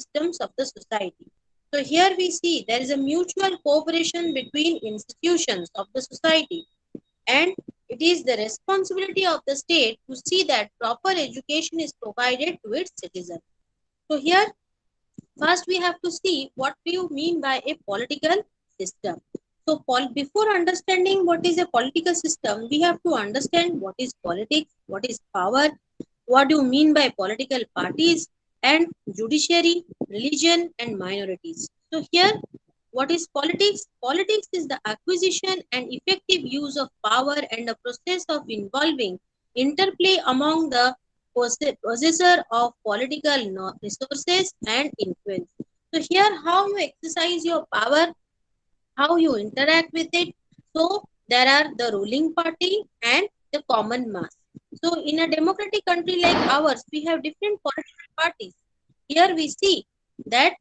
systems of the society. So here we see there is a mutual cooperation between institutions of the society, and it is the responsibility of the state to see that proper education is provided to its citizens. So here first we have to see what do you mean by a political system. So before understanding what is a political system, we have to understand what is politics, what is power, what do you mean by political parties, and judiciary, religion, and minorities. So here, what is politics? Politics is the acquisition and effective use of power and a process of involving interplay among the possessor of political resources and influence. So here, how you exercise your power, how you interact with it. So there are the ruling party and the common mass. So in a democratic country like ours, we have different political parties. Here we see that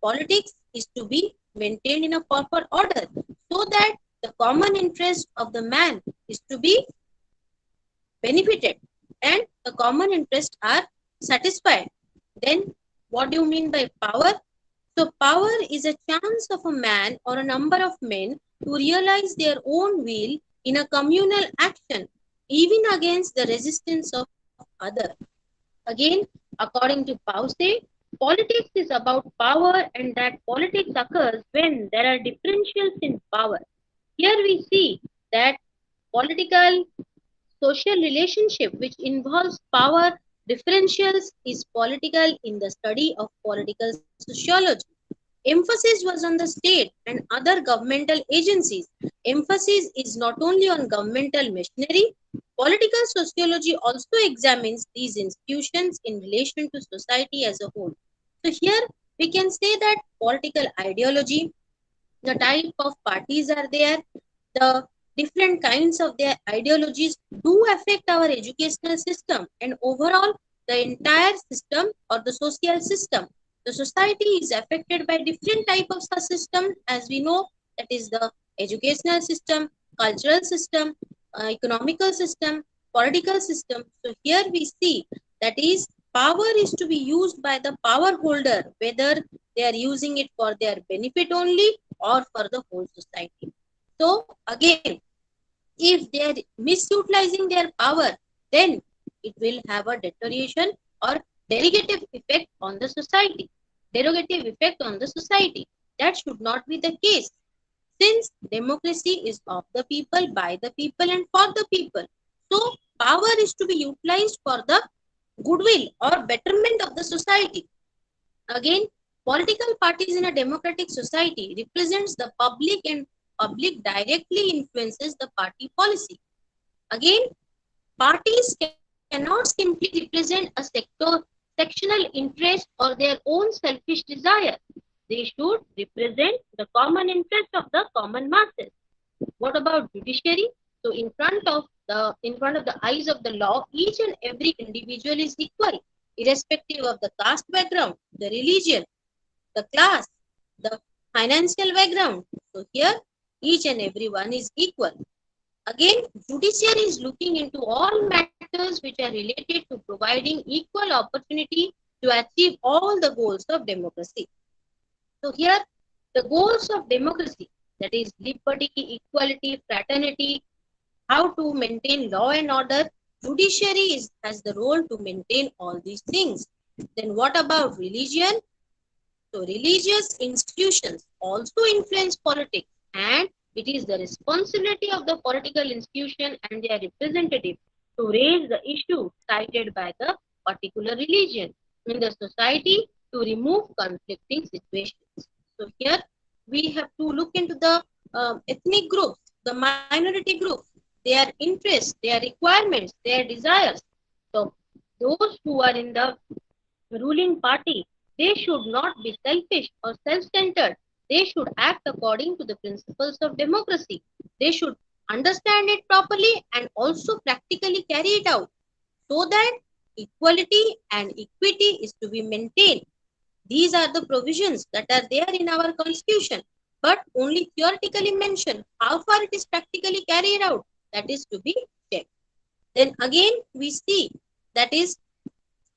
politics is to be maintained in a proper order so that the common interest of the man is to be benefited and the common interests are satisfied. Then what do you mean by power? So power is a chance of a man or a number of men to realize their own will in a communal action, even against the resistance of others. Again, according to Pause, politics is about power and that politics occurs when there are differentials in power. Here we see that political social relationship which involves power differentials is political in the study of political sociology. Emphasis was on the state and other governmental agencies. Emphasis is not only on governmental machinery. Political sociology also examines these institutions in relation to society as a whole. So here we can say that political ideology, the type of parties are there, the different kinds of their ideologies do affect our educational system and overall the entire system or the social system. The society is affected by different type of system, as we know, that is the educational system, cultural system, economical system, political system. So here we see that is power is to be used by the power holder, whether they are using it for their benefit only or for the whole society. So again, if they are misutilizing their power, then it will have a deterioration or derogative effect on the society. Derogative effect on the society. That should not be the case, since democracy is of the people, by the people, and for the people. So power is to be utilized for the goodwill or betterment of the society. Again, political parties in a democratic society represents the public and public directly influences the party policy. Again, parties cannot simply represent a sectional interest or their own selfish desire. They should represent the common interest of the common masses. What about judiciary? So in front of the eyes of the law, each and every individual is equal, irrespective of the caste background, the religion, the class, the financial background. So here, each and every one is equal. Again, judiciary is looking into all matters which are related to providing equal opportunity to achieve all the goals of democracy. So here, the goals of democracy, that is liberty, equality, fraternity, how to maintain law and order, judiciary has the role to maintain all these things. Then what about religion? So religious institutions also influence politics, and it is the responsibility of the political institution and their representative to raise the issue cited by the particular religion in the society to remove conflicting situations. So here we have to look into the ethnic groups, the minority groups, their interests, their requirements, their desires. So those who are in the ruling party, they should not be selfish or self-centered. They should act according to the principles of democracy. They should understand it properly and also practically carry it out so that equality and equity is to be maintained. These are the provisions that are there in our constitution, but only theoretically mentioned. How far it is practically carried out, that is to be checked. Then again, we see that is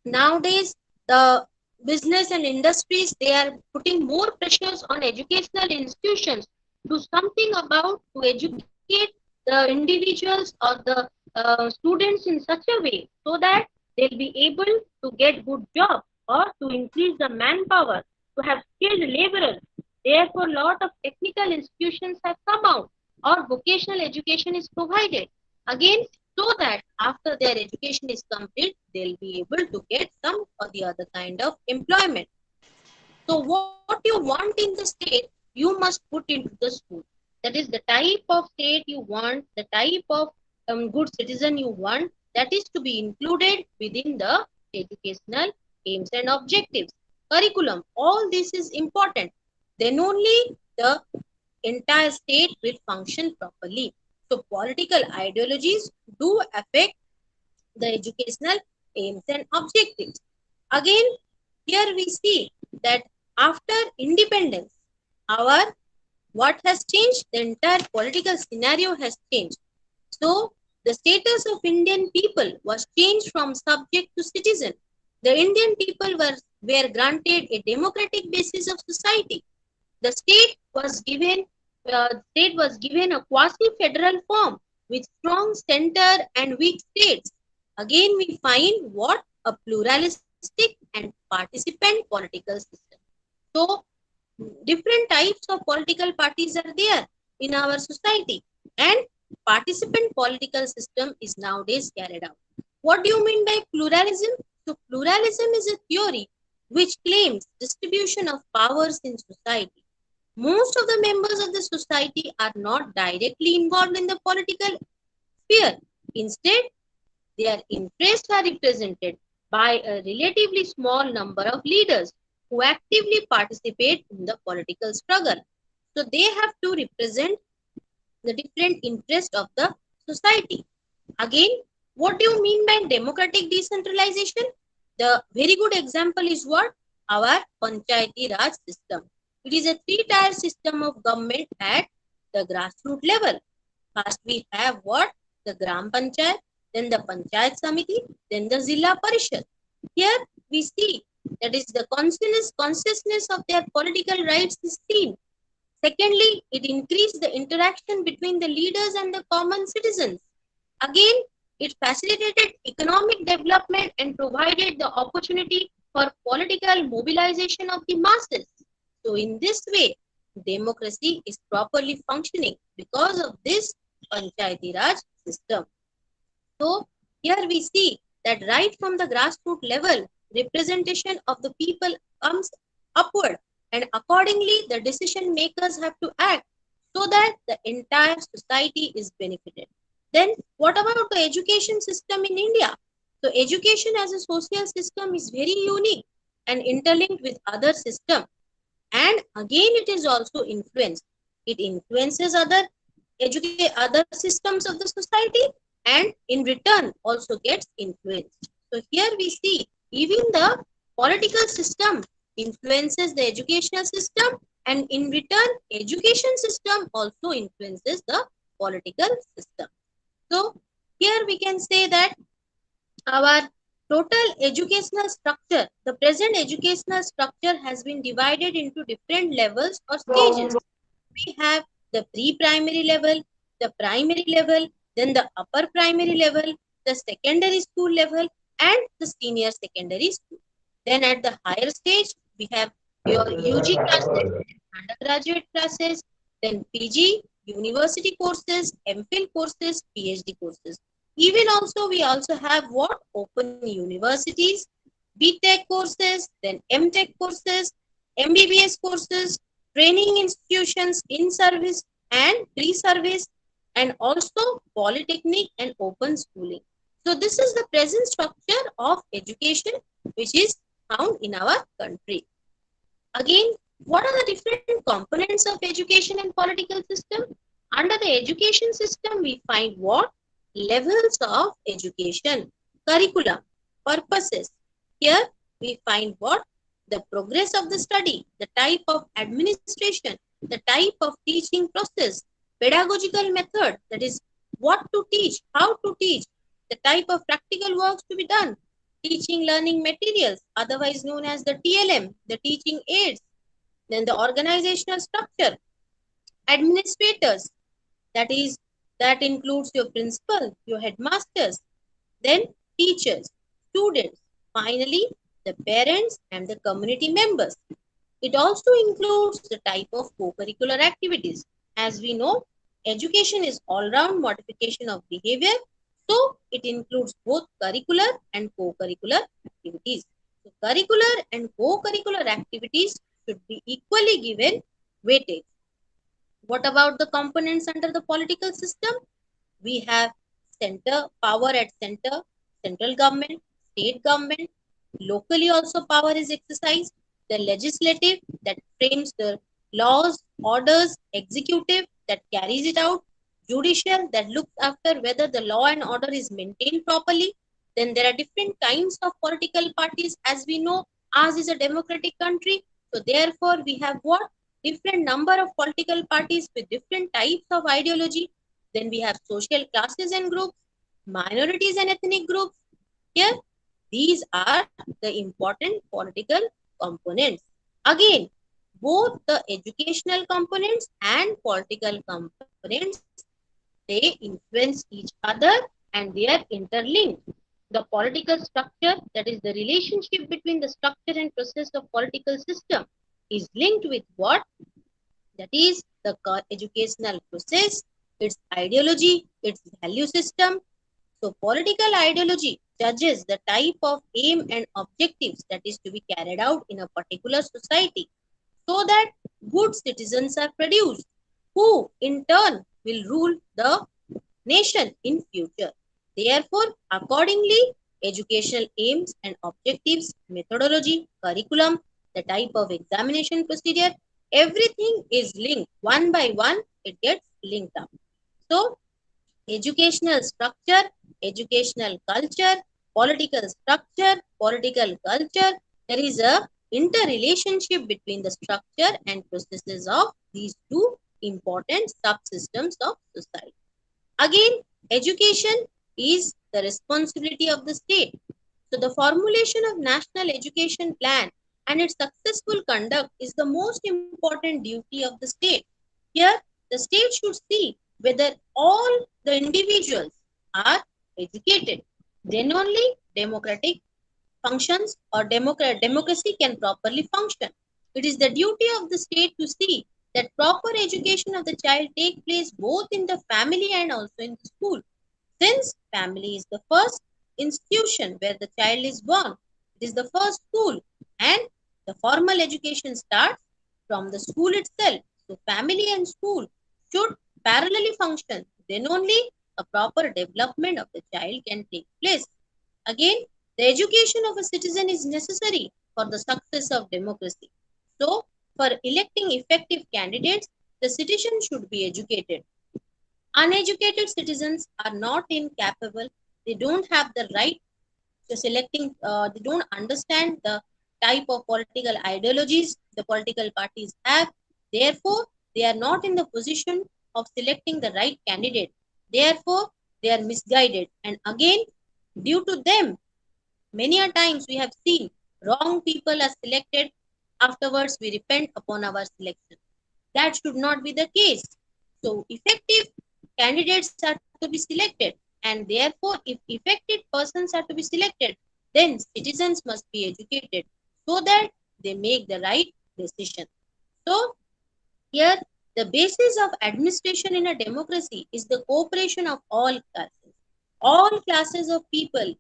nowadays the business and industries, they are putting more pressures on educational institutions to something about to educate the individuals or the students in such a way so that they'll be able to get good jobs or to increase the manpower, to have skilled laborers. Therefore, lot of technical institutions have come out or vocational education is provided. Again, so that after their education is complete, they'll be able to get some or the other kind of employment. So what you want in the state, you must put into the school. That is the type of state you want, the type of good citizen you want, that is to be included within the educational aims and objectives. Curriculum, all this is important. Then only the entire state will function properly. So political ideologies do affect the educational aims and objectives. Again, here we see that after independence, our what has changed? The entire political scenario has changed. So the status of Indian people was changed from subject to citizen. The Indian people were granted a democratic basis of society. The state was given a quasi-federal form with strong center and weak states. Again, we find what a pluralistic and participant political system. So, different types of political parties are there in our society, and participant political system is nowadays carried out. What do you mean by pluralism? So, pluralism is a theory which claims distribution of powers in society. Most of the members of the society are not directly involved in the political sphere. Instead, their interests are represented by a relatively small number of leaders who actively participate in the political struggle. So they have to represent the different interests of the society. Again, what do you mean by democratic decentralization? The very good example is what? Our Panchayati Raj system. It is a three-tier system of government at the grassroots level. First, we have what? The Gram Panchayat, then the Panchayat Samiti, then the Zilla Parishad. Here we see that is the consciousness of their political rights is seen. Secondly, it increased the interaction between the leaders and the common citizens. Again, it facilitated economic development and provided the opportunity for political mobilization of the masses. So, in this way, democracy is properly functioning because of this Panchayati Raj system. So, here we see that right from the grassroots level, representation of the people comes upward, and accordingly, the decision makers have to act so that the entire society is benefited. Then, what about the education system in India? So, education as a social system is very unique and interlinked with other systems. And again, it is also influenced. It influences other systems of the society, and in return also gets influenced. So here we see even the political system influences the educational system, and in return education system also influences the political system. So here we can say that our total educational structure, the present educational structure has been divided into different levels or stages. We have the pre-primary level, the primary level, then the upper primary level, the secondary school level, and the senior secondary school. Then at the higher stage, we have your UG classes, undergraduate classes, then PG, university courses, MPhil courses, PhD courses. Even also, we also have what? Open universities, BTech courses, then MTech courses, MBBS courses, training institutions in service and pre-service, and also polytechnic and open schooling. So this is the present structure of education which is found in our country. Again, what are the different components of education and political system? Under the education system, we find what? Levels of education, curriculum, purposes. Here we find what? The progress of the study, the type of administration, the type of teaching process, pedagogical method, that is what to teach, how to teach, the type of practical works to be done. teaching learning materials, otherwise known as the TLM, the teaching aids, then the organizational structure, administrators, that is, that includes your principal, your headmasters, then teachers, students, finally the parents and the community members. It also includes the type of co-curricular activities. As we know, education is all-round modification of behavior, so it includes both curricular and co-curricular activities. So curricular and co-curricular activities should be equally given weightage. What about the components under the political system? We have center power at center, central government, state government. Locally also power is exercised. The legislative that frames the laws, orders, executive that carries it out, judicial that looks after whether the law and order is maintained properly. Then there are different kinds of political parties. As we know, ours is a democratic country. So therefore, we have what? Different number of political parties with different types of ideology. Then we have social classes and groups, minorities and ethnic groups. Here, these are the important political components. Again, both the educational components and political components, they influence each other and they are interlinked. The political structure, that is the relationship between the structure and process of political system, is linked with what? That is the educational process, its ideology, its value system. So political ideology judges the type of aim and objectives that is to be carried out in a particular society so that good citizens are produced who in turn will rule the nation in future. Therefore, accordingly, educational aims and objectives, methodology, curriculum, the type of examination procedure, everything is linked. One by one, it gets linked up. So, educational structure, educational culture, political structure, political culture, there is a interrelationship between the structure and processes of these two important subsystems of society. Again, education is the responsibility of the state. So the formulation of national education plan and its successful conduct is the most important duty of the state. Here, the state should see whether all the individuals are educated. Then only democratic functions or democracy can properly function. It is the duty of the state to see that proper education of the child take place both in the family and also in the school. Since family is the first institution where the child is born, it is the first school and the formal education starts from the school itself. So family and school should parallelly function. Then only a proper development of the child can take place. Again, the education of a citizen is necessary for the success of democracy. So, for electing effective candidates, the citizen should be educated. Uneducated citizens are not incapable, they don't have the right to selecting, they don't understand the type of political ideologies the political parties have. Therefore, they are not in the position of selecting the right candidate. Therefore, they are misguided. And again, due to them, many a times we have seen wrong people are selected. Afterwards, we repent upon our selection. That should not be the case. So, effective candidates are to be selected, and therefore, if effective persons are to be selected, then citizens must be educated so that they make the right decision. So, here, the basis of administration in a democracy is the cooperation of all classes. All classes of people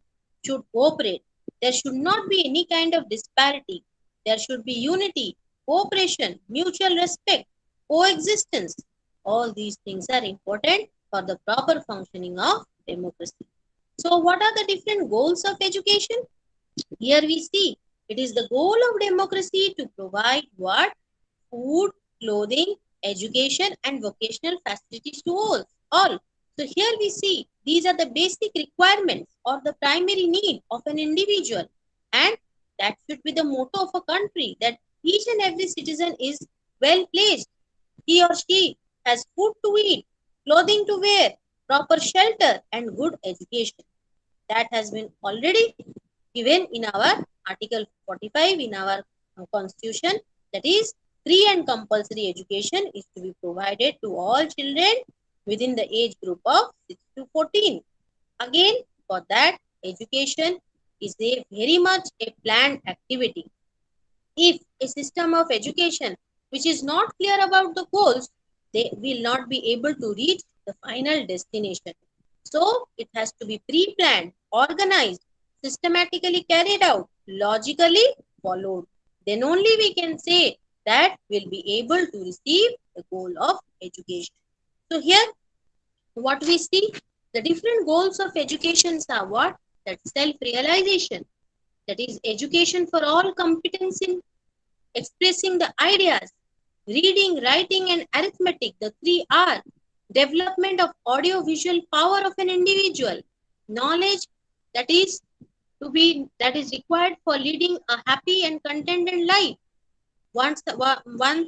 should cooperate. There should not be any kind of disparity. There should be unity, cooperation, mutual respect, coexistence. All these things are important for the proper functioning of democracy. So, what are the different goals of education? Here we see it is the goal of democracy to provide what? Food, clothing, education, and vocational facilities to all. So here we see these are the basic requirements or the primary need of an individual, and that should be the motto of a country, that each and every citizen is well placed. He or she has food to eat, clothing to wear, proper shelter, and good education. That has been already given in our Article 45 in our Constitution, that is free and compulsory education is to be provided to all children within the age group of 6 to 14. Again, for that, education is a very much a planned activity. If a system of education which is not clear about the goals, they will not be able to reach the final destination. So it has to be pre-planned, organized, systematically carried out, logically followed. Then only we can say that we'll be able to receive the goal of education. So here what we see, the different goals of education are what? That self-realization, that is education for all competence in expressing the ideas, reading, writing, and arithmetic, the three R, development of audio-visual power of an individual, knowledge that is that is required for leading a happy and contented life. One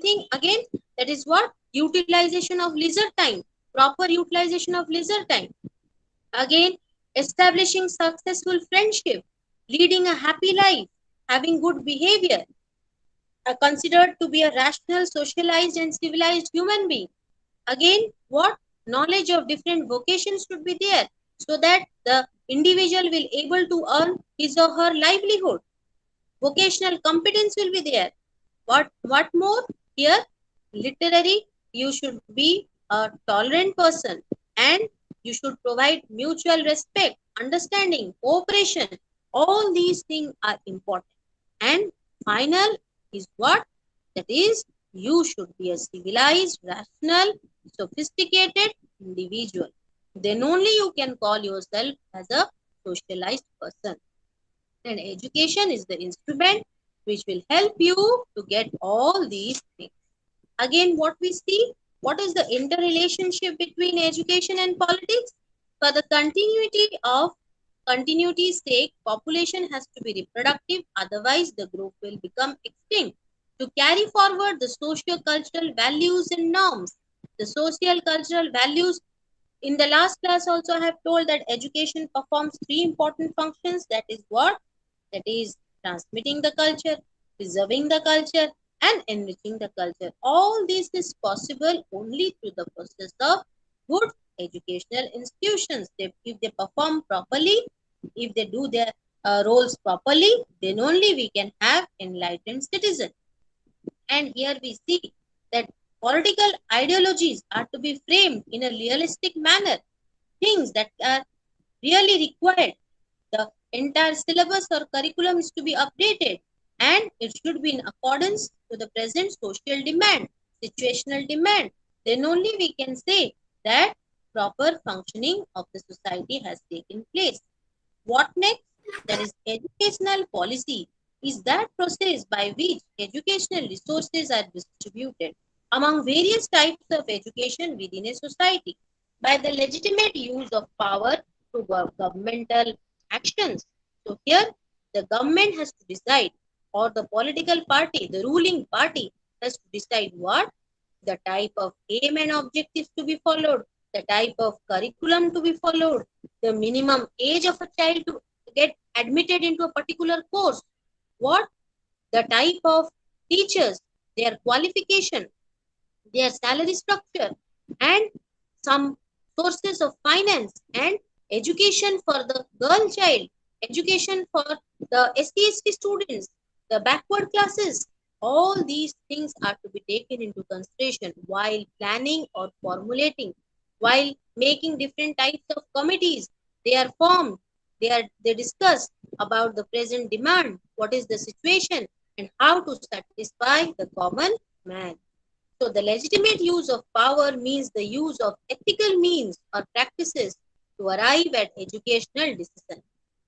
thing again, that is what? Utilization of leisure time, proper utilization of leisure time. Again, establishing successful friendship, leading a happy life, having good behavior, are considered to be a rational, socialized, and civilized human being. Again, what? Knowledge of different vocations should be there so that the individual will able to earn his or her livelihood. Vocational competence will be there. What more? Here, literary, you should be a tolerant person and you should provide mutual respect, understanding, cooperation. All these things are important. And final is what? That is, you should be a civilized, rational, sophisticated individual. Then only you can call yourself as a socialized person. And education is the instrument which will help you to get all these things. Again, what we see, what is the interrelationship between education and politics? For the continuity's sake, population has to be reproductive, otherwise the group will become extinct. To carry forward the socio-cultural values and norms, the social cultural values, in the last class also I have told that education performs three important functions. That is what? That is transmitting the culture, preserving the culture, and enriching the culture. All this is possible only through the process of good educational institutions. If they perform properly, if they do their roles properly, then only we can have enlightened citizens. And here we see that political ideologies are to be framed in a realistic manner. Things that are really required, the entire syllabus or curriculum is to be updated and it should be in accordance to the present social demand, situational demand. Then only we can say that proper functioning of the society has taken place. What next? That is educational policy is that process by which educational resources are distributed among various types of education within a society by the legitimate use of power to governmental actions. So here the government has to decide, or the political party, the ruling party has to decide what? The type of aim and objectives to be followed, the type of curriculum to be followed, the minimum age of a child to get admitted into a particular course, what? The type of teachers, their qualification, their salary structure, and some sources of finance and education for the girl child, education for the SC/ST students, the backward classes. All these things are to be taken into consideration while planning or formulating, while making different types of committees. They are formed, they discuss about the present demand, what is the situation, and how to satisfy the common man. So the legitimate use of power means the use of ethical means or practices to arrive at educational decision.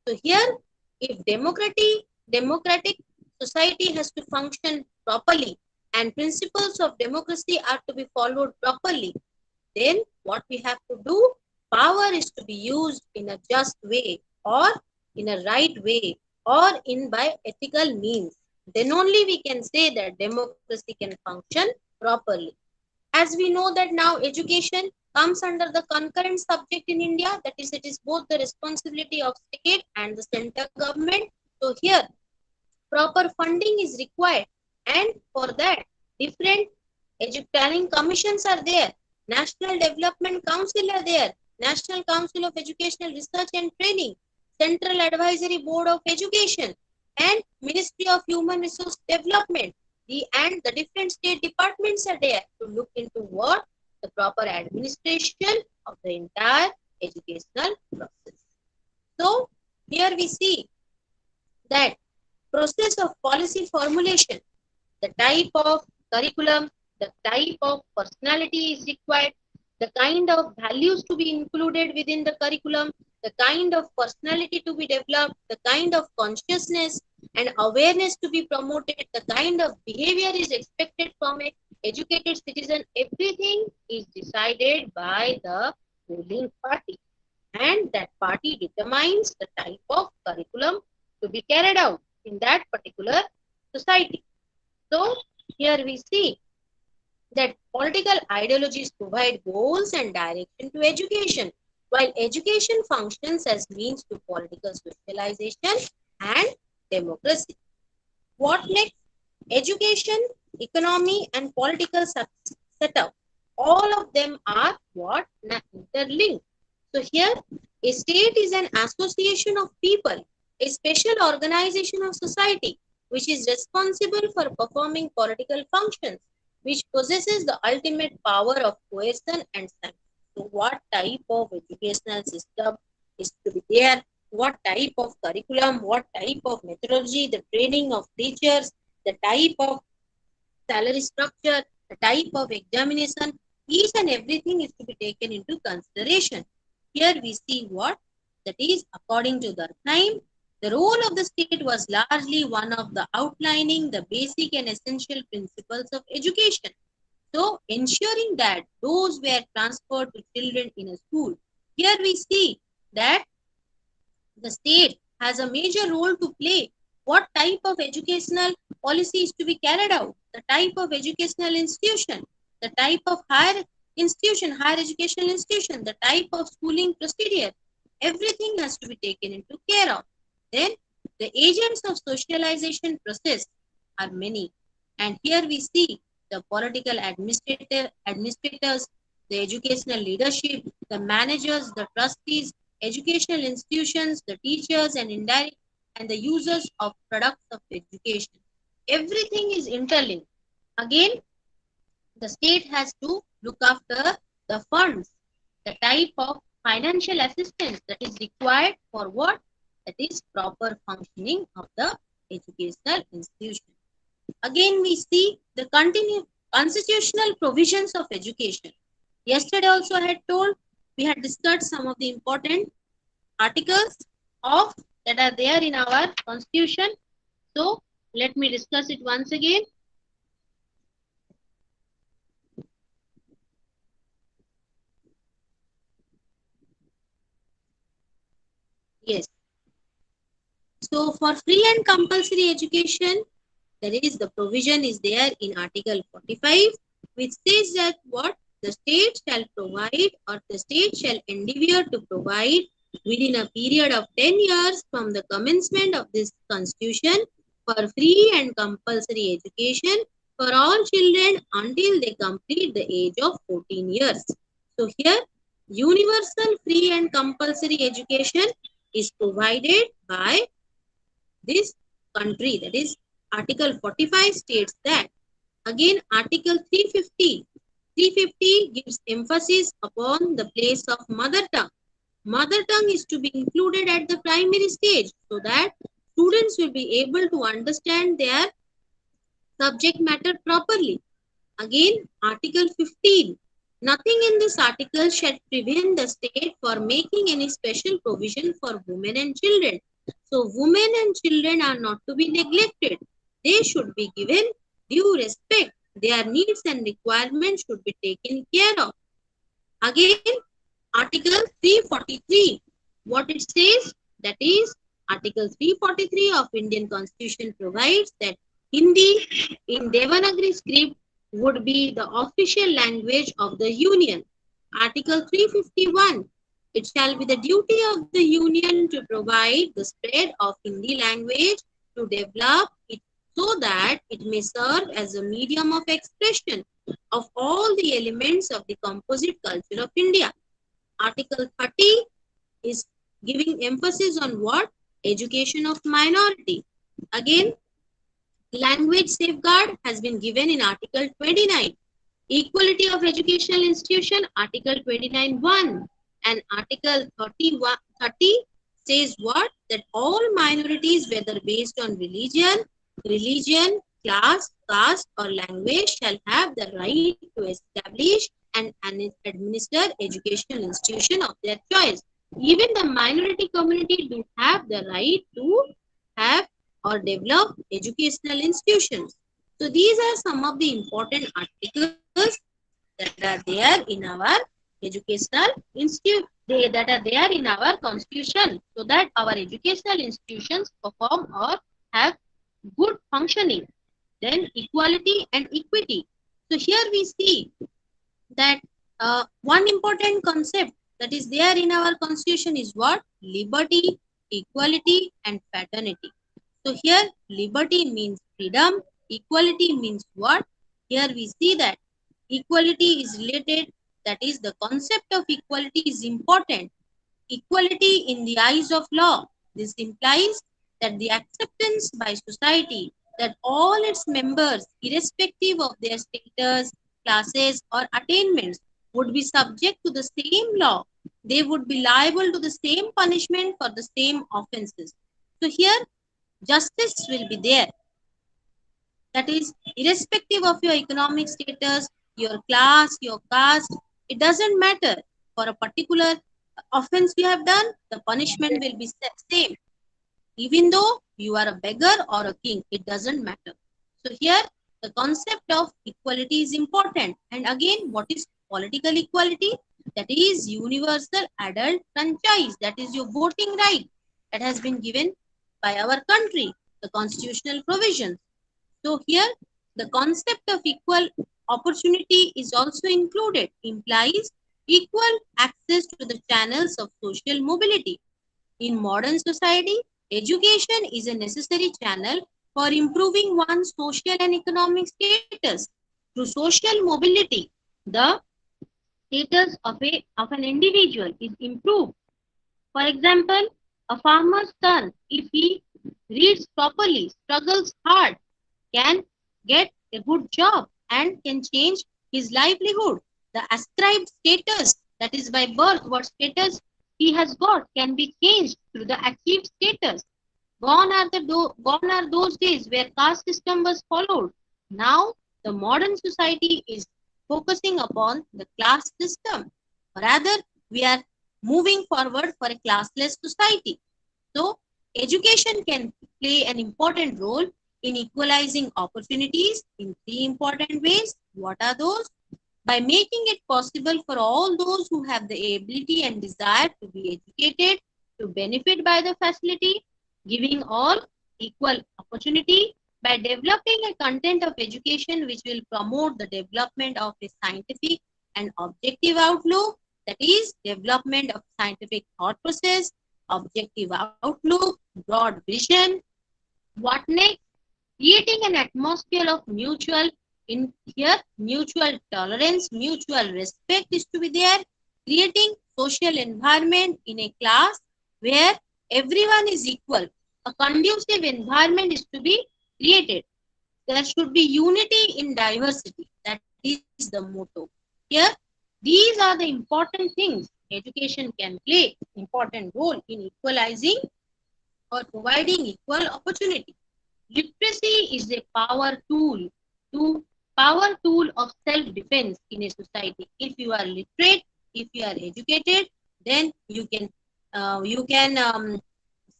So here, if democratic society has to function properly and principles of democracy are to be followed properly, then what we have to do? Power is to be used in a just way or in a right way or in by ethical means. Then only we can say that democracy can function properly. As we know that now education comes under the concurrent subject in India, that is, it is both the responsibility of state and the center government. So here proper funding is required, and for that different planning commissions are there, National Development Council are there, National Council of Educational Research and Training, Central Advisory Board of Education, and Ministry of Human Resource Development. And the different state departments are there to look into what the proper administration of the entire educational process. So here we see that process of policy formulation, the type of curriculum, the type of personality is required, the kind of values to be included within the curriculum, the kind of personality to be developed, the kind of consciousness and awareness to be promoted, the kind of behavior is expected from an educated citizen. Everything is decided by the ruling party, and that party determines the type of curriculum to be carried out in that particular society. So here we see that political ideologies provide goals and direction to education, while education functions as means to political socialization and democracy. What next? Education, economy, and political setup. All of them are what? Interlinked. So here, a state is an association of people, a special organization of society, which is responsible for performing political functions, which possesses the ultimate power of coercion and sanction. So what type of educational system is to be there? What type of curriculum? What type of methodology? The training of teachers, the type of salary structure, the type of examination, each and everything is to be taken into consideration. Here we see what? That is, according to the time, the role of the state was largely one of the outlining the basic and essential principles of education. So, ensuring that those were transferred to children in a school. Here we see that the state has a major role to play. What type of educational policy is to be carried out, the type of educational institution, the type of higher institution, higher educational institution, the type of schooling procedure, everything has to be taken into care of. Then the agents of socialization process are many, and here we see the political administrators, the educational leadership, the managers, the trustees, educational institutions, the teachers and indirect, and the users of products of education. Everything is interlinked. Again, the state has to look after the funds, the type of financial assistance that is required for what? That is proper functioning of the educational institution. Again, we see the constitutional provisions of education. Yesterday also I had told, we had discussed some of the important articles of that are there in our constitution. So let me discuss it once again. Yes. So for free and compulsory education, there is the provision is there in Article 45, which says that what? The state shall provide, or the state shall endeavor to provide within a period of 10 years from the commencement of this constitution for free and compulsory education for all children until they complete the age of 14 years. So here, universal free and compulsory education is provided by this country. That is, Article 45 states that. Again, Article 350 gives emphasis upon the place of mother tongue. Mother tongue is to be included at the primary stage so that students will be able to understand their subject matter properly. Again, Article 15. Nothing in this article shall prevent the state for making any special provision for women and children. So, women and children are not to be neglected. They should be given due respect. Their needs and requirements should be taken care of. Again, Article 343. What it says? That is, Article 343 of Indian Constitution provides that Hindi in Devanagari script would be the official language of the Union. Article 351. It shall be the duty of the Union to provide the spread of Hindi language to develop it so that it may serve as a medium of expression of all the elements of the composite culture of India. Article 30 is giving emphasis on what? Education of minority. Again, language safeguard has been given in Article 29. Equality of educational institution, Article 29(1). And Article 30 says what? That all minorities, whether based on religion, class, caste, or language, shall have the right to establish and administer educational institution of their choice. Even the minority community do have the right to have or develop educational institutions. So these are some of the important articles that are there in our educational institute, that are there in our constitution, so that our educational institutions perform or have good functioning. Then equality and equity. So here we see that one important concept that is there in our constitution is what? Liberty, equality, and fraternity. So here liberty means freedom, equality means what? Here we see that equality is related, that is the concept of equality is important. Equality in the eyes of law. This implies that the acceptance by society that all its members, irrespective of their status, classes, or attainments, would be subject to the same law. They would be liable to the same punishment for the same offenses. So here, justice will be there. That is, irrespective of your economic status, your class, your caste, it doesn't matter. For a particular offense you have done, the punishment will be same. Even though you are a beggar or a king, it doesn't matter. So here, the concept of equality is important. And again, what is political equality? That is universal adult franchise. That is your voting right that has been given by our country, the constitutional provisions. So here, the concept of equal opportunity is also included, implies equal access to the channels of social mobility. In modern society, education is a necessary channel for improving one's social and economic status. Through social mobility, the status of an individual is improved. For example, a farmer's son, if he reads properly, struggles hard, can get a good job and can change his livelihood. The ascribed status, that is by birth, what status he has got, can be changed through the achieved status. Gone are those days where caste system was followed. Now the modern society is focusing upon the class system. Rather, we are moving forward for a classless society. So, education can play an important role in equalizing opportunities in three important ways. What are those? By making it possible for all those who have the ability and desire to be educated to benefit by the facility, giving all equal opportunity, by developing a content of education which will promote the development of a scientific and objective outlook, that is development of scientific thought process, objective outlook, broad vision. What next? Creating an atmosphere of mutual tolerance, mutual respect is to be there. Creating social environment in a class where everyone is equal. A conducive environment is to be created. There should be unity in diversity. That is the motto. Here, these are the important things. Education can play important role in equalizing or providing equal opportunity. Literacy is a power tool of self-defense in a society. If you are literate, if you are educated, then you can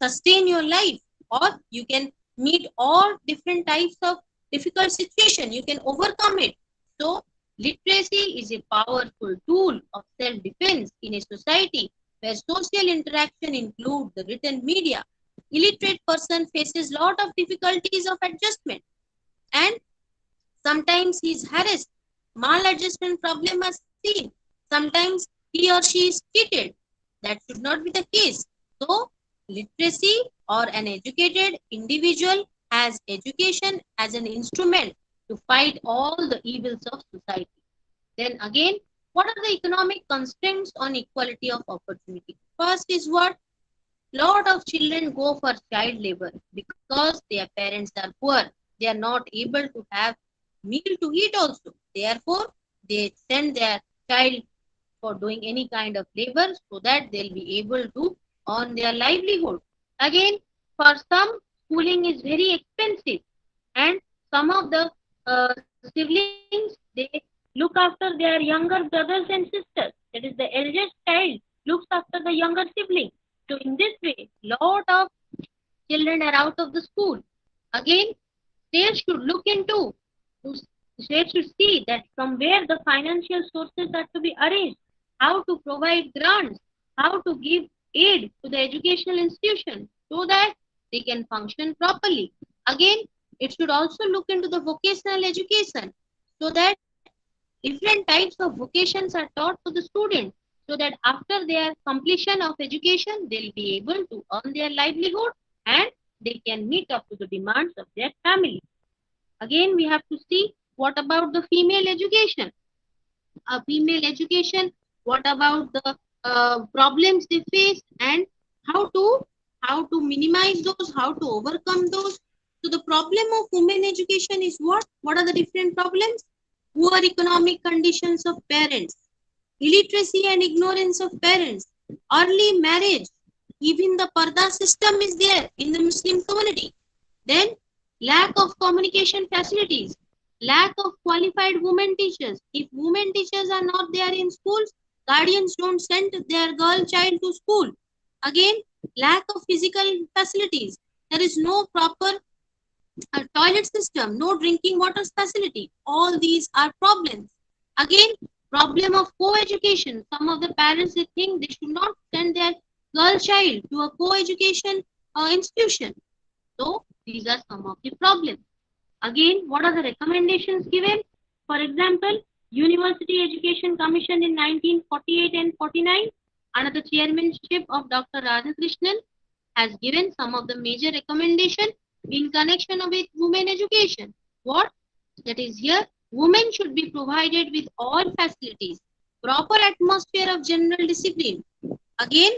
sustain your life, or you can meet all different types of difficult situation. You can overcome it. So literacy is a powerful tool of self-defense in a society where social interaction includes the written media. Illiterate person faces lot of difficulties of adjustment, and sometimes he is harassed. Maladjustment problem are seen. Sometimes he or she is cheated. That should not be the case. So, literacy or an educated individual has education as an instrument to fight all the evils of society. Then again, what are the economic constraints on equality of opportunity? First is what? Lot of children go for child labor because their parents are poor. They are not able to have meal to eat also. Therefore, they send their child for doing any kind of labor so that they'll be able to earn their livelihood. Again, for some, schooling is very expensive, and some of the siblings, they look after their younger brothers and sisters. That is, the eldest child looks after the younger sibling. So in this way, lot of children are out of the school. Again, states should look into, states should see that from where the financial sources are to be arranged, how to provide grants, how to give aid to the educational institution so that they can function properly. Again, it should also look into the vocational education so that different types of vocations are taught to the students so that after their completion of education, they'll be able to earn their livelihood and they can meet up to the demands of their family. Again, we have to see what about the female education. Female education, what about the problems they face and how to how to minimize those, how to overcome those. So the problem of women education is what are the different problems? Poor economic conditions of parents, illiteracy and ignorance of parents, early marriage, even the parda system is there in the Muslim community. Then lack of communication facilities, lack of qualified women teachers. If women teachers are not there in schools, guardians don't send their girl child to school. Again, lack of physical facilities. There is no proper toilet system, no drinking water facility. All these are problems. Again, problem of co-education. Some of the parents, they think they should not send their girl child to a co-education institution. So these are some of the problems. Again, what are the recommendations given? For example, University Education Commission in 1948 and 49, under the chairmanship of Dr. Radhakrishnan, has given some of the major recommendations in connection with women education. What? That is here, women should be provided with all facilities, proper atmosphere of general discipline. Again,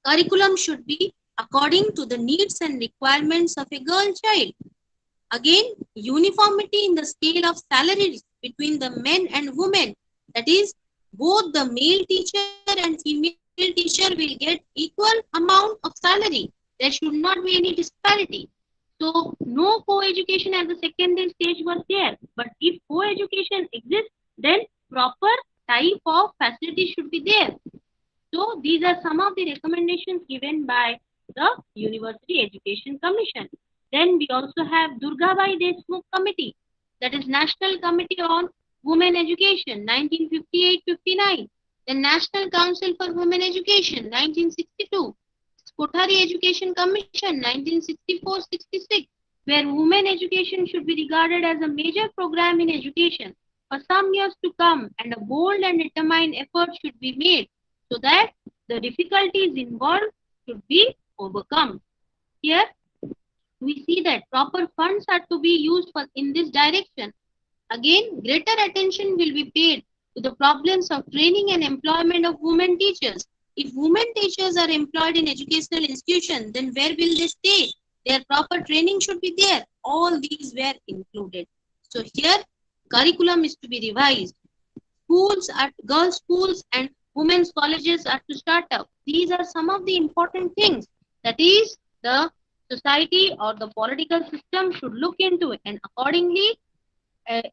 curriculum should be according to the needs and requirements of a girl child. Again, uniformity in the scale of salaries between the men and women. That is, both the male teacher and female teacher will get equal amount of salary. There should not be any disparity. So, no co-education at the secondary stage was there. But if co-education exists, then proper type of facility should be there. So these are some of the recommendations given by the University Education Commission. Then we also have Durgabai Deshmukh Committee, that is National Committee on Women Education, 1958-59. The National Council for Women Education, 1962. Kothari Education Commission, 1964-66, where women education should be regarded as a major program in education for some years to come, and a bold and determined effort should be made so that the difficulties involved should be overcome. Here we see that proper funds are to be used for in this direction. Again, greater attention will be paid to the problems of training and employment of women teachers. If women teachers are employed in educational institutions, then where will they stay? Their proper training should be there. All these were included. So here, curriculum is to be revised. Schools at girls' schools and women's colleges are to start up. These are some of the important things. That is, the society or the political system should look into it, and accordingly,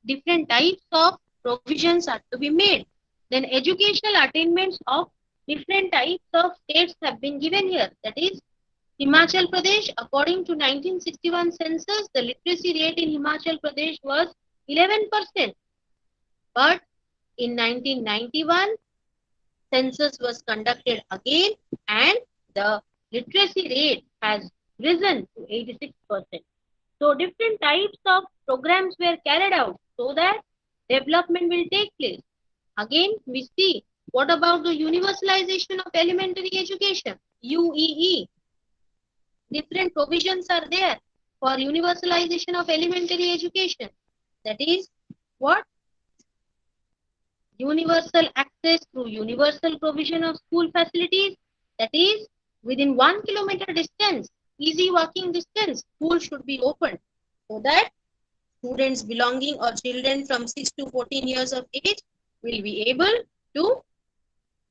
different types of provisions are to be made. Then educational attainments of different types of states have been given here. That is, Himachal Pradesh, according to 1961 census, the literacy rate in Himachal Pradesh was 11%. But in 1991, census was conducted again and the literacy rate has risen to 86%. So different types of programs were carried out so that development will take place. Again, we see What about the universalization of elementary education? UEE. Different provisions are there for universalization of elementary education. That is what? Universal access through universal provision of school facilities. That is within 1 kilometer distance, easy walking distance, school should be opened so that students belonging or children from 6 to 14 years of age will be able to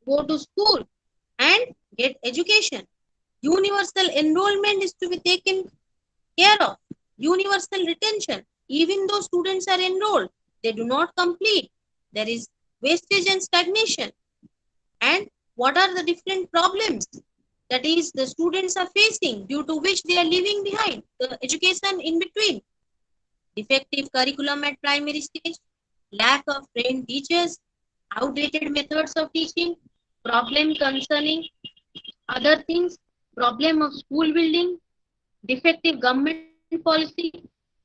go to school and get education. Universal enrollment is to be taken care of. Universal retention. Even though students are enrolled, they do not complete. There is wastage and stagnation. And what are the different problems that is the students are facing due to which they are leaving behind the education in between? Defective curriculum at primary stage, lack of trained teachers, outdated methods of teaching, problem concerning other things, problem of school building, defective government policy,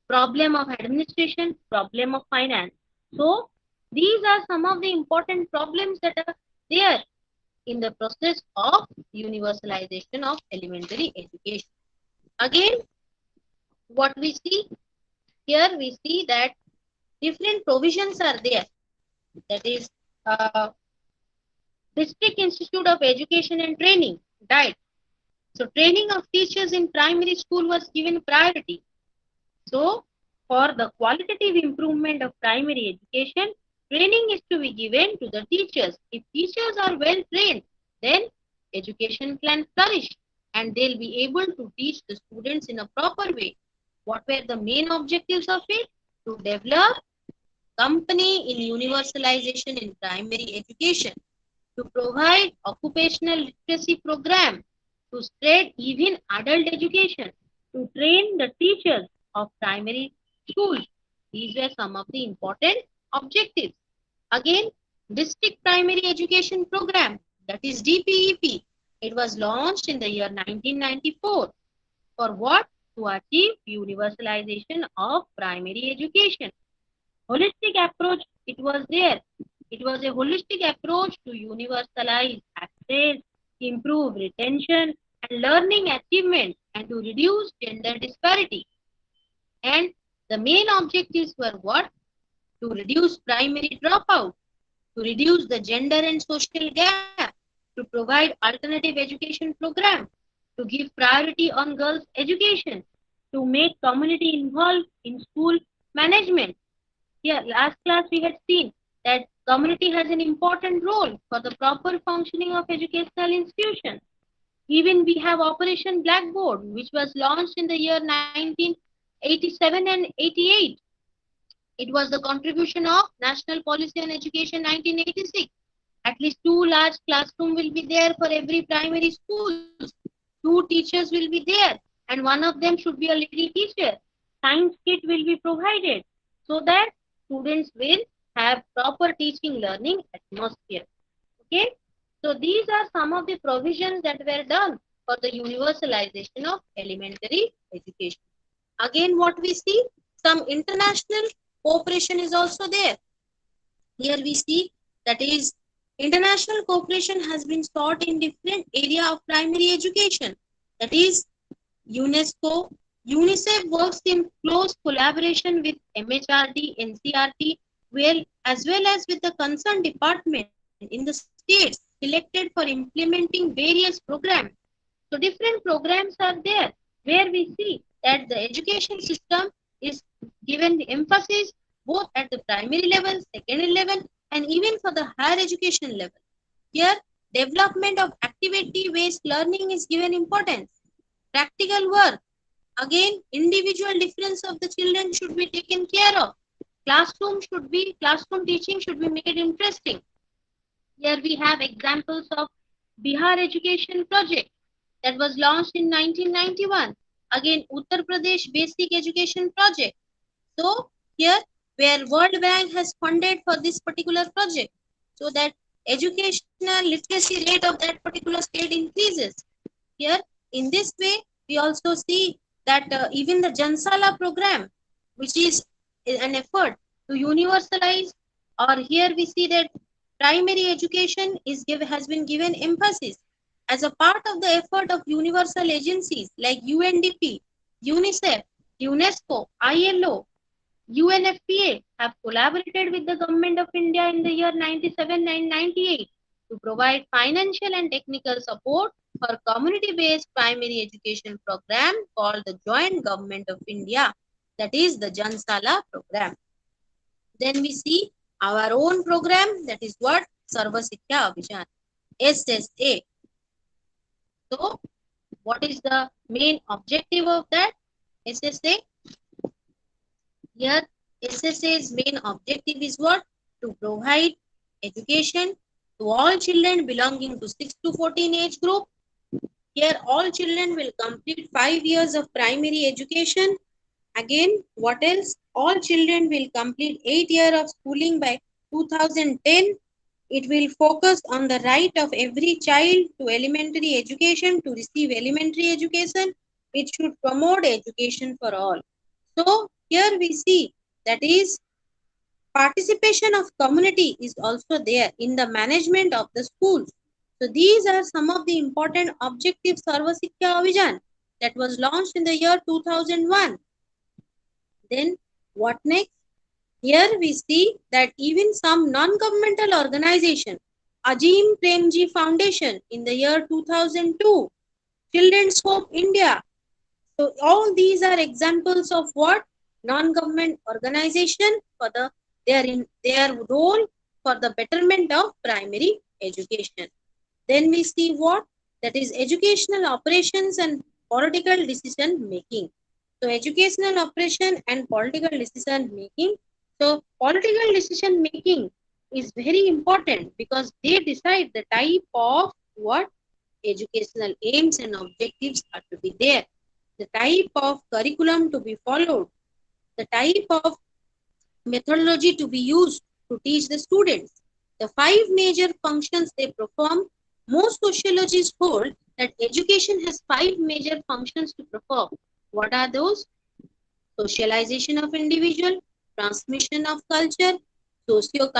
problem of administration, problem of finance. So these are some of the important problems that are there in the process of universalization of elementary education. Again, what we see here, we see that different provisions are there. That is uh, District Institute of Education and Training, right? So training of teachers in primary school was given priority. So, for the qualitative improvement of primary education, training is to be given to the teachers. If teachers are well trained, then education can flourish and they'll be able to teach the students in a proper way. What were the main objectives of it? To develop company in universalization in primary education, to provide occupational literacy program, to spread even adult education, to train the teachers of primary schools. These were some of the important objectives. Again, District Primary Education Program, that is DPEP. It was launched in the year 1994. For what? To achieve universalization of primary education. Holistic approach, it was there. It was a holistic approach to universalize access, improve retention and learning achievement, and to reduce gender disparity. And the main objectives were what? To reduce primary dropout, to reduce the gender and social gap, to provide alternative education program, to give priority on girls' education, to make community involved in school management. Here, last class we had seen that community has an important role for the proper functioning of educational institutions. Even we have Operation Blackboard, which was launched in the year 1987 and 88. It was the contribution of National Policy on Education 1986. At least 2 large classrooms will be there for every primary schools. 2 teachers will be there, and one of them should be a lady teacher. Science kit will be provided so that students will have proper teaching learning atmosphere. Okay, so these are some of the provisions that were done for the universalization of elementary education. Again, what we see, some international cooperation is also there. Here we see that is international cooperation has been sought in different area of primary education. That is UNESCO. UNICEF works in close collaboration with MHRD, NCRT, as well as with the concerned department in the states selected for implementing various programs. So different programs are there where we see that the education system is given the emphasis both at the primary level, secondary level, and even for the higher education level. Here, development of activity-based learning is given importance. Practical work, again, individual difference of the children should be taken care of. Classroom teaching should be made interesting. Here we have examples of Bihar Education Project that was launched in 1991. Again, Uttar Pradesh Basic Education Project. So here, where World Bank has funded for this particular project, so that educational literacy rate of that particular state increases. Here, in this way, we also see that even the Jansala program, which is an effort to universalize, or here we see that primary education has been given emphasis as a part of the effort of universal agencies like UNDP, UNICEF, UNESCO, ILO, UNFPA have collaborated with the Government of India in the year 97 and 98 to provide financial and technical support for community-based primary education program called the Joint Government of India, that is the Jansala program. Then we see our own program, that is what? Sarva Sikkha Abhijan, SSA. So, what is the main objective of that SSA? Here, SSA's main objective is what? To provide education to all children belonging to 6 to 14 age group. Here, all children will complete 5 years of primary education. Again, what else? All children will complete 8 years of schooling by 2010. It will focus on the right of every child to elementary education, to receive elementary education. It should promote education for all. So, here we see that is participation of community is also there in the management of the schools. So, these are some of the important objectives Sarva Sikkha Abhijan that was launched in the year 2001. Then, what next? Here we see that even some non-governmental organization, Ajim Premji Foundation in the year 2002, Children's Hope India. So all these are examples of what? Non-government organization for their role for the betterment of primary education. Then we see what? That is educational operations and political decision making. So educational operation and political decision making. So political decision making is very important because they decide the type of what educational aims and objectives are to be there, the type of curriculum to be followed, the type of methodology to be used to teach the students, the 5 major functions they perform. Most sociologists hold that education has 5 major functions to perform. What are those? Socialization of individual, transmission of culture, social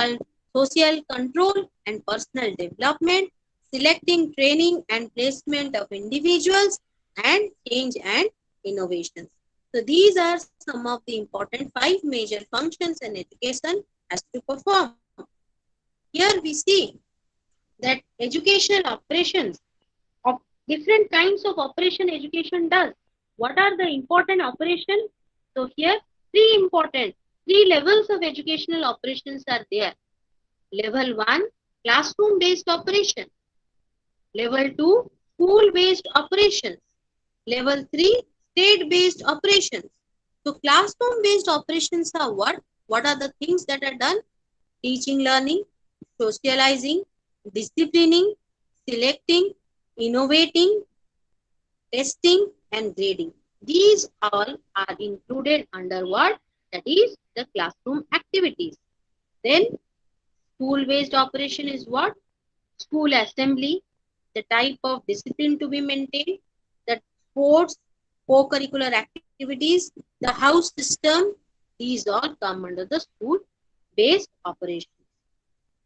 control and personal development, selecting, training and placement of individuals, and change and innovations. So these are some of the important 5 major functions an education has to perform. Here we see that educational operations of different kinds of operation education does. What are the important operations? So here three levels of educational operations are there. Level 1, classroom based operation. Level 2, school based operations. Level 3, state based operations. So classroom based operations are what? What are the things that are done? Teaching, learning, socializing, disciplining, selecting, innovating, testing and grading. These all are included under what? That is the classroom activities. Then school-based operation is what? School assembly, the type of discipline to be maintained, the sports, co-curricular activities, the house system, these all come under the school-based operations.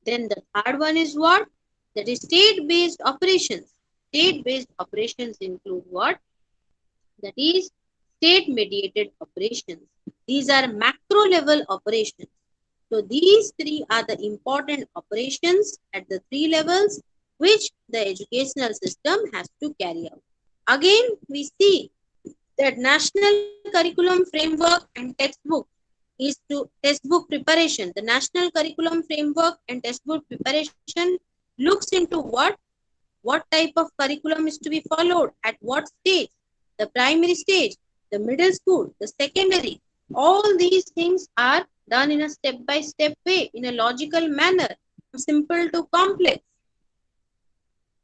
Then the third one is what? That is state-based operations. State-based operations include what? That is state-mediated operations. These are macro-level operations. So these 3 are the important operations at the 3 levels which the educational system has to carry out. Again, we see that national curriculum framework and textbook is to textbook preparation. The national curriculum framework and textbook preparation looks into what type of curriculum is to be followed at what stage, the primary stage, the middle school, the secondary. All these things are done in a step-by-step way, in a logical manner, from simple to complex,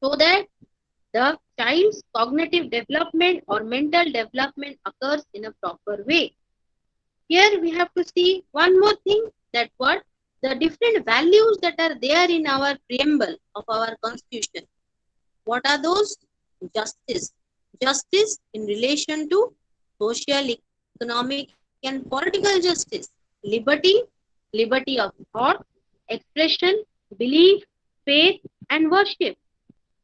so that the child's cognitive development or mental development occurs in a proper way. Here we have to see one more thing, that what? The different values that are there in our preamble of our constitution. What are those? Justice. Justice in relation to social, economic and political justice. Liberty, liberty of thought, expression, belief, faith, and worship.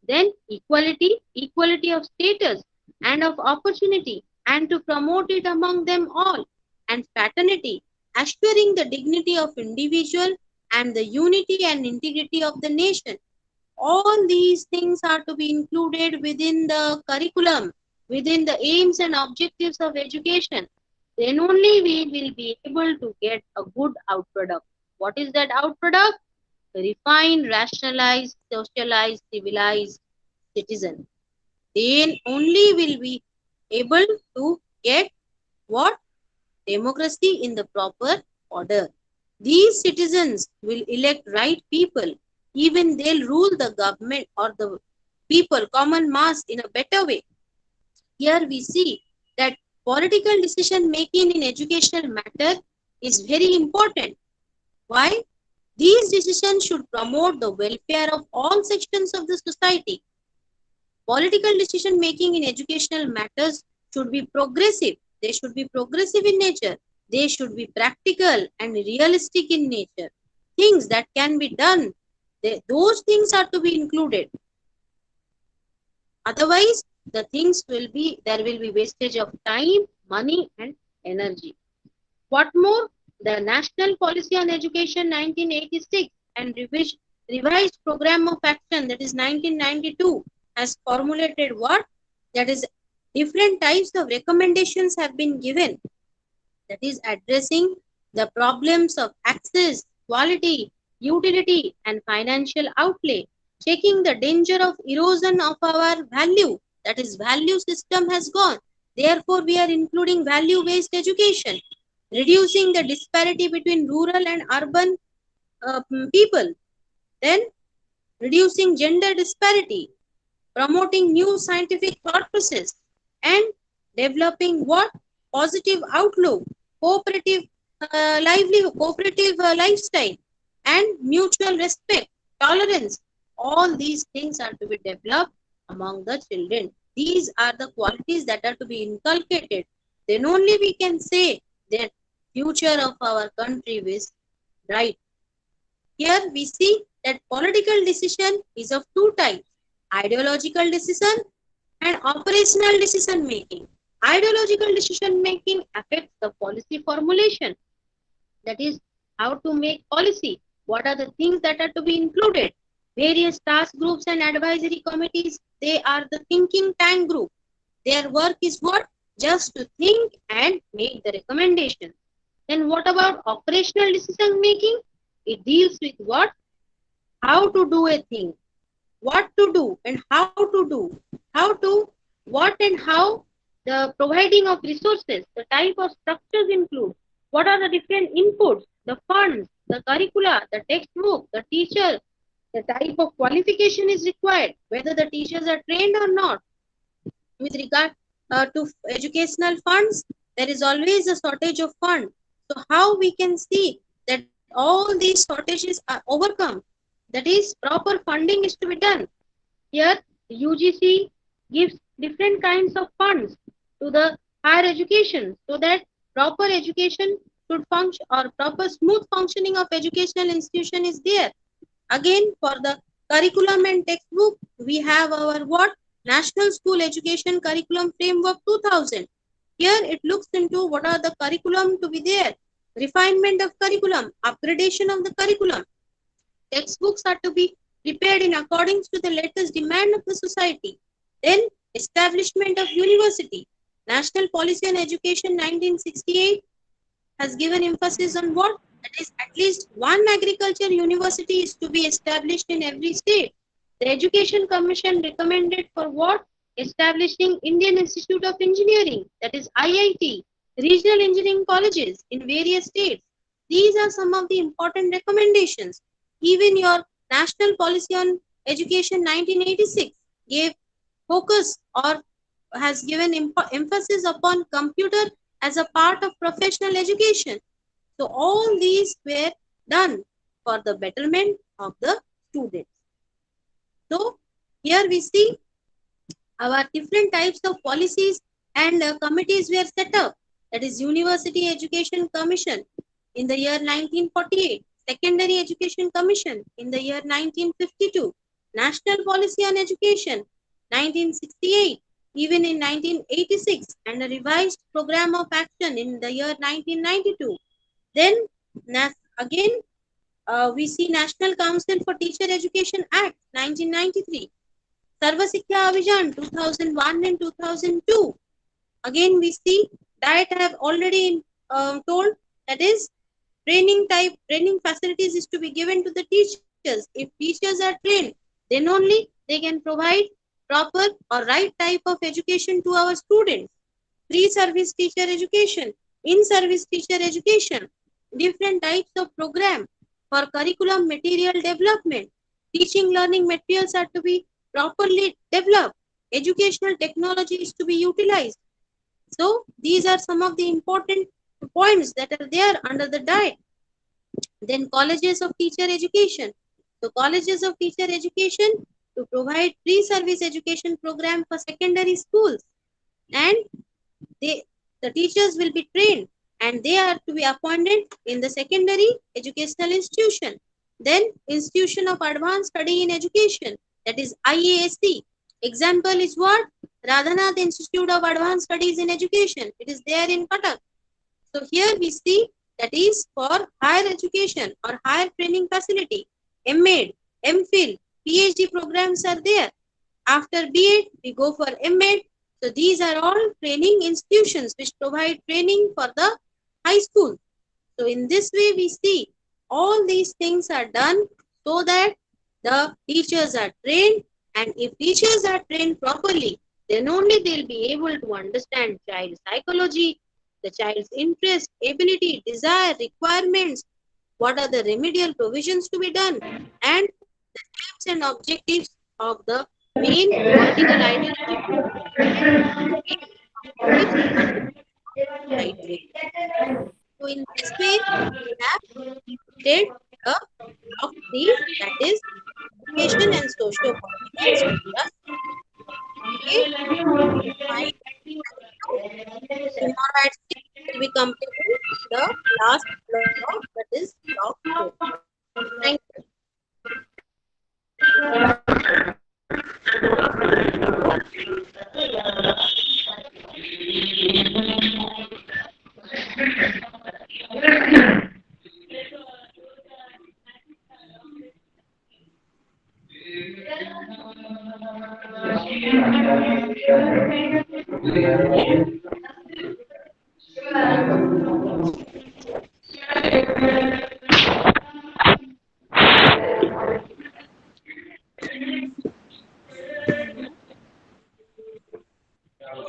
Then equality of status and of opportunity, and to promote it among them all. And fraternity, assuring the dignity of individual and the unity and integrity of the nation. All these things are to be included within the curriculum, within the aims and objectives of education. Then only we will be able to get a good outproduct. What is that outproduct? Refined, rationalized, socialized, civilized citizen. Then only will we able to get what? Democracy in the proper order. These citizens will elect right people. Even they'll rule the government or the people, common mass in a better way. Here we see that political decision making in educational matter is very important. Why? These decisions should promote the welfare of all sections of the society. Political decision making in educational matters should be progressive. They should be progressive in nature. They should be practical and realistic in nature. Things that can be done, those things are to be included. Otherwise, there will be wastage of time, money, and energy. What more? The National Policy on Education 1986 and revised Program of Action, that is 1992, has formulated what? That is, different types of recommendations have been given. That is addressing the problems of access, quality, utility, and financial outlay, checking the danger of erosion of our value. That is, value system has gone. Therefore, we are including value-based education, reducing the disparity between rural and urban people, then reducing gender disparity, promoting new scientific thought process, and developing what? Positive outlook, cooperative livelihood, cooperative lifestyle, and mutual respect, tolerance. All these things are to be developed among the children. These are the qualities that are to be inculcated. Then only we can say that future of our country is bright. Here we see that political decision is of two types: ideological decision and operational decision making. Ideological decision making affects the policy formulation, that is, how to make policy, what are the things that are to be included. Various task groups and advisory committees, they are the thinking tank group. Their work is what? Just to think and make the recommendation. Then what about operational decision making? It deals with what? How to do a thing, what to do and how to do, how to, what and how, the providing of resources, the type of structures include, what are the different inputs, the funds, the curricula, the textbook, the teacher, the type of qualification is required, whether the teachers are trained or not. With regard to educational funds, there is always a shortage of fund. So how we can see that all these shortages are overcome? That is, proper funding is to be done. Here, UGC gives different kinds of funds to the higher education so that proper education should function, or proper smooth functioning of educational institution is there. Again, for the curriculum and textbook, we have our what? National School Education Curriculum Framework 2000. Here it looks into what are the curriculum to be there. Refinement of curriculum, upgradation of the curriculum. Textbooks are to be prepared in accordance to the latest demand of the society. Then establishment of university. National Policy on Education 1968 has given emphasis on what? That is, at least one agriculture university is to be established in every state. The Education Commission recommended for what? Establishing Indian Institute of Engineering, that is IIT, regional engineering colleges in various states. These are some of the important recommendations. Even your National Policy on Education 1986 gave focus, or has given emphasis upon computer as a part of professional education. So all these were done for the betterment of the students. So here we see our different types of policies and committees were set up. That is University Education Commission in the year 1948, Secondary Education Commission in the year 1952, National Policy on Education 1968, even in 1986, and a revised program of action in the year 1992. Then again, we see National Council for Teacher Education Act 1993, Sarva Sikkha Abhijan 2001 and 2002. Again, we see that I have already told, that is training facilities is to be given to the teachers. If teachers are trained, then only they can provide proper or right type of education to our students. Pre-service teacher education, in-service teacher education, different types of program for curriculum material development. Teaching learning materials are to be properly developed. Educational technology is to be utilized. So these are some of the important points that are there under the diet. Then colleges of teacher education. So colleges of teacher education to provide pre-service education program for secondary schools, and they the teachers will be trained and they are to be appointed in the secondary educational institution. Then Institution of Advanced Study in Education, that is IASC. Example is what? Radhanath Institute of Advanced Studies in Education. It is there in Cuttack. So here we see that is for higher education or higher training facility. MEd, MPhil, PhD programs are there. After B.Ed, we go for M.Ed. So these are all training institutions which provide training for the high school. So in this way, we see all these things are done so that the teachers are trained, and if teachers are trained properly, then only they'll be able to understand child psychology, the child's interest, ability, desire, requirements, what are the remedial provisions to be done, and the aims and objectives of the main political ideology right way. So in this way, we have did the block 3, that is education and socio-political structures. Okay, fine. Tomorrow at 6 will be completing the last block, that is block 4. Thank you.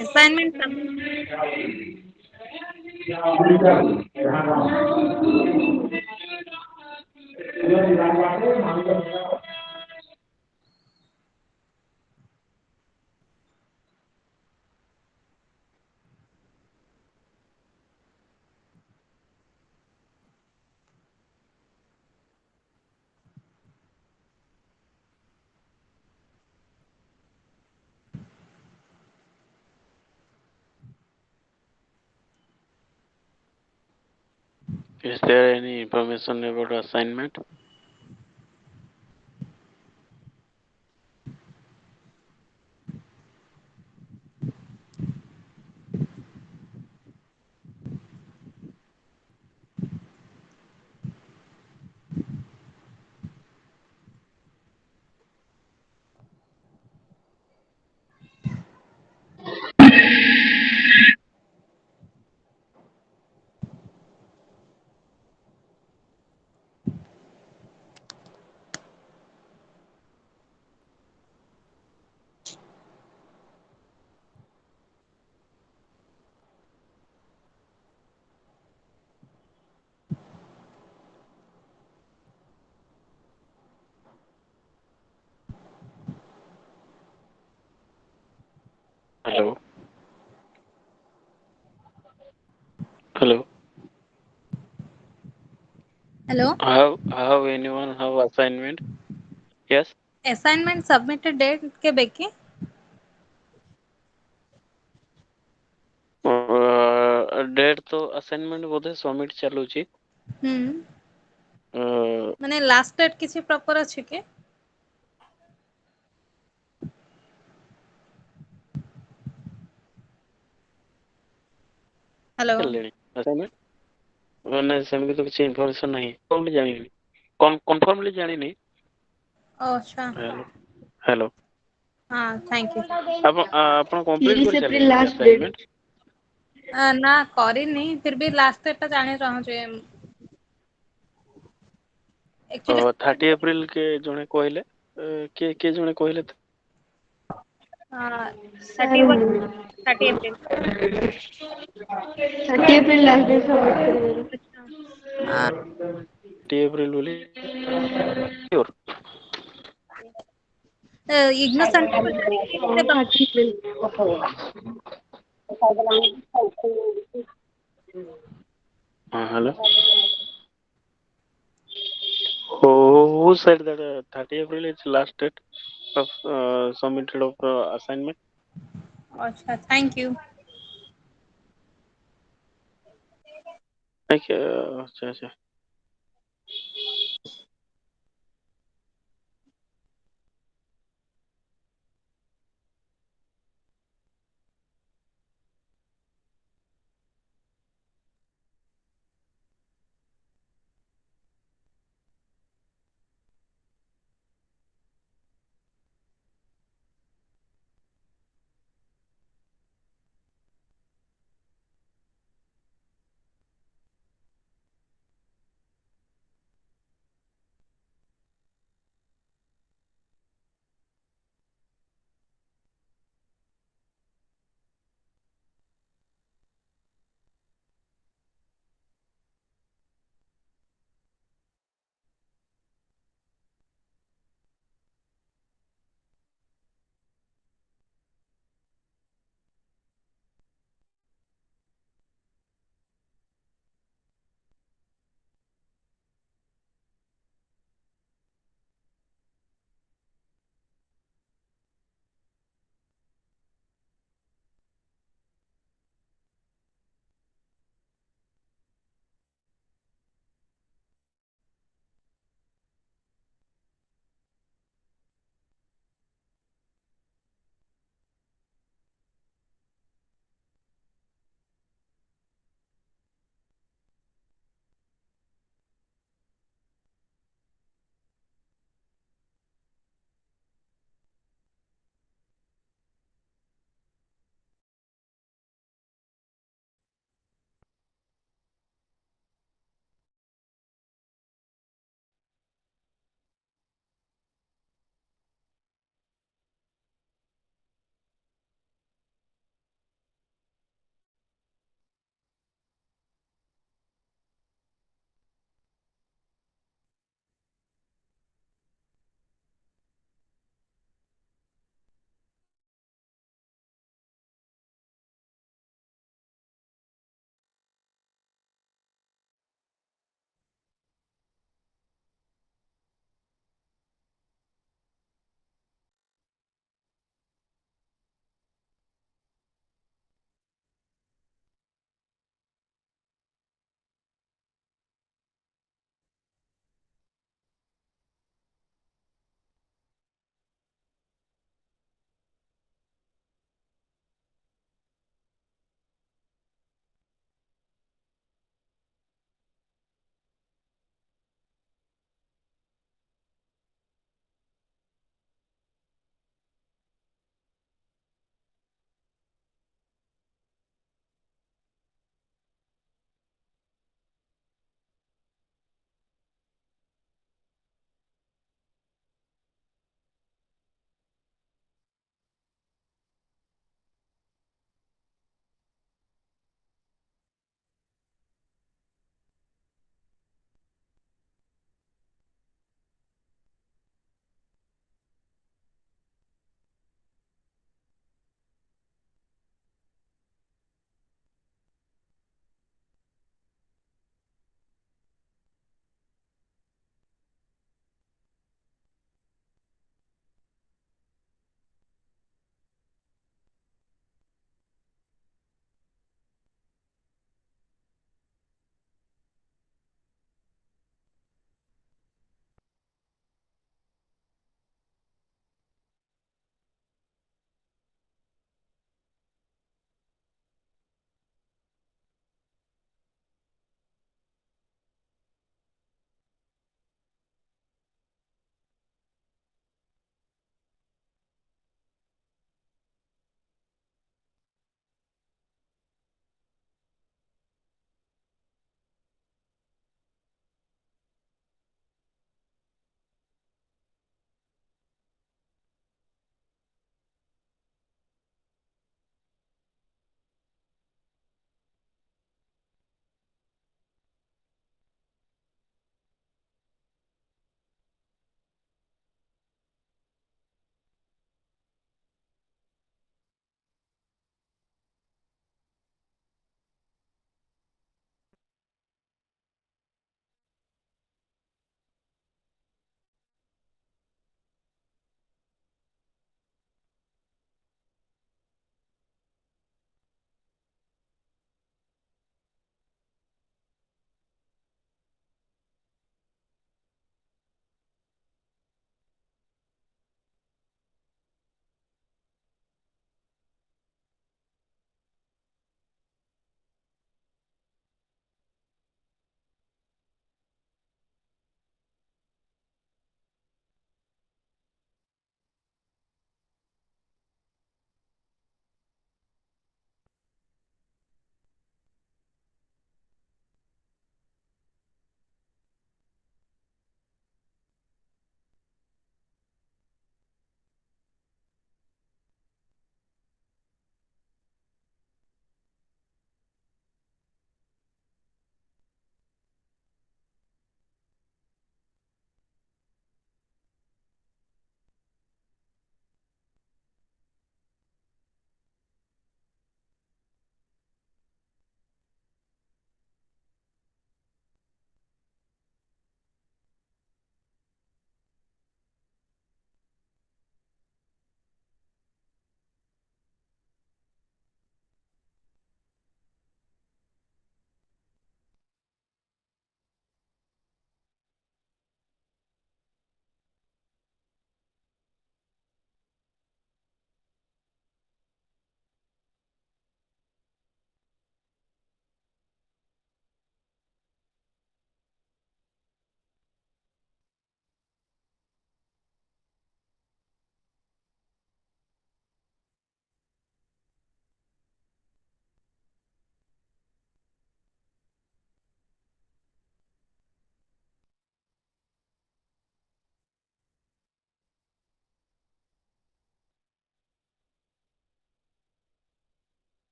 Assignment Is there any information about assignment? Hello. Hello. Hello. Have anyone have assignment? Yes. Assignment submitted date के बेके Date तो assignment बोधे submit चालू ची. हम्म ମାନେ last date କିଛି proper ଅଛି କି? Hello. ମାନେ ସେମିତି ତ କିଛି ଇନଫର୍ମେସନ ନାହିଁ କଣ ଜାଣିନି କନଫର୍ମଲି ଜାଣିନି। ଓ ଆଚ୍ଛା। ହ୍ୟାଲୋ। ହଁ ଥ୍ୟାଙ୍କ ଆପଣ କମ୍ପ୍ଲିଟ 30 ଏପ୍ରିଲ କରିସାରିଲେଣି କି ଲାଷ୍ଟ ଡେଟ୍। ଆସାଇନମେଣ୍ଟ? ନା କରିନି ଫିର ବି ଲାଷ୍ଟ ଡେଟ୍ ଟା ଜାଣିବାକୁ ଚାହୁଁଛି। ଆକ୍ଚୁଆଲି 30 ଏପ୍ରିଲ କେ ଜଣେ କହିଲେ କିଏ ଜଣେ କହିଲେ ତ? 31 30 April. 30 April last date submit କରିବାର। ଏପ୍ରିଲ ବୋଲି ସିଓର? ଇଗ୍ନୋ ସେଣ୍ଟର ପଚାରିକି ହଁ ସେ 30 ଏପ୍ରିଲ। ହଁ hello. Who said that 30 April is last date of submitted of assignment? ଆଚ୍ଛା ଥ୍ୟାଙ୍କ ୟୁ। Like, ଆଚ୍ଛା ଆଚ୍ଛା।